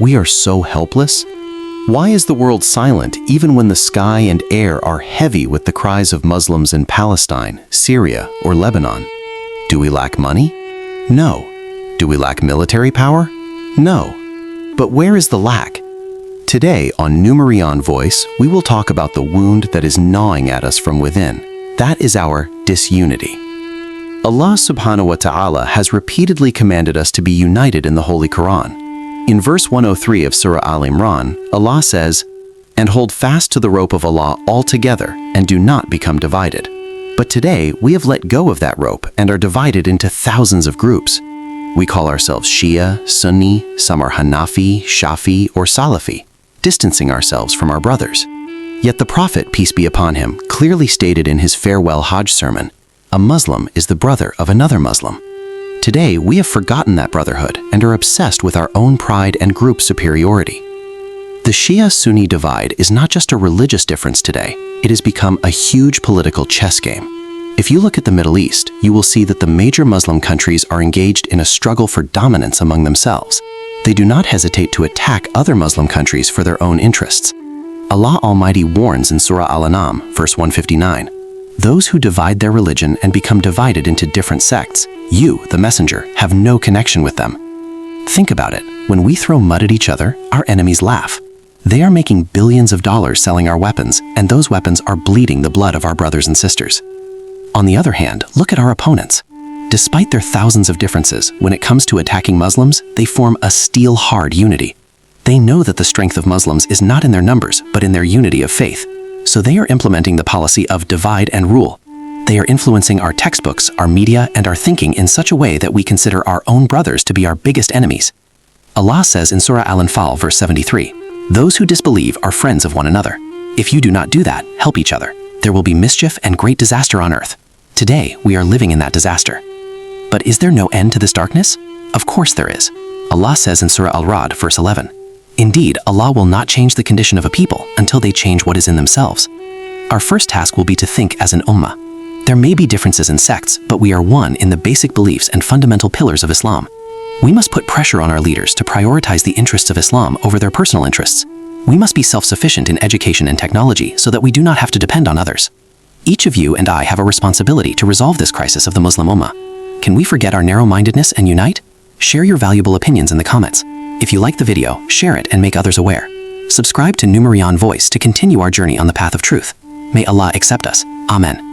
we are so helpless? Why is the world silent even when the sky and air are heavy with the cries of Muslims in Palestine, Syria, or Lebanon? Do we lack money? No. Do we lack military power? No. But where is the lack? Today on NoorImaan Voice, we will talk about the wound that is gnawing at us from within. That is our disunity. Allah subhanahu wa ta'ala has repeatedly commanded us to be united in the Holy Quran. In verse 103 of Surah Al-Imran, Allah says, "And hold fast to the rope of Allah altogether, and do not become divided." But today, we have let go of that rope and are divided into thousands of groups. We call ourselves Shia, Sunni, some are Hanafi, Shafi, or Salafi, distancing ourselves from our brothers. Yet the Prophet, peace be upon him, clearly stated in his farewell Hajj sermon, "A Muslim is the brother of another Muslim." Today, we have forgotten that brotherhood and are obsessed with our own pride and group superiority. The Shia-Sunni divide is not just a religious difference today, it has become a huge political chess game. If you look at the Middle East, you will see that the major Muslim countries are engaged in a struggle for dominance among themselves. They do not hesitate to attack other Muslim countries for their own interests. Allah Almighty warns in Surah Al-An'am, verse 159, "Those who divide their religion and become divided into different sects, you, the messenger, have no connection with them." Think about it. When we throw mud at each other, our enemies laugh. They are making billions of dollars selling our weapons, and those weapons are bleeding the blood of our brothers and sisters. On the other hand, look at our opponents. Despite their thousands of differences, when it comes to attacking Muslims, they form a steel-hard unity. They know that the strength of Muslims is not in their numbers, but in their unity of faith. So they are implementing the policy of divide and rule. They are influencing our textbooks, our media, and our thinking in such a way that we consider our own brothers to be our biggest enemies. Allah says in Surah Al-Anfal, verse 73, "Those who disbelieve are friends of one another. If you do not do that, help each other. There will be mischief and great disaster on earth." Today, we are living in that disaster. But is there no end to this darkness? Of course there is. Allah says in Surah Al-Ra'd, verse 11, "Indeed, Allah will not change the condition of a people until they change what is in themselves." Our first task will be to think as an ummah. There may be differences in sects, but we are one in the basic beliefs and fundamental pillars of Islam. We must put pressure on our leaders to prioritize the interests of Islam over their personal interests. We must be self-sufficient in education and technology so that we do not have to depend on others. Each of you and I have a responsibility to resolve this crisis of the Muslim Ummah. Can we forget our narrow-mindedness and unite? Share your valuable opinions in the comments. If you like the video, share it and make others aware. Subscribe to NoorImaan Voice to continue our journey on the path of truth. May Allah accept us. Amen.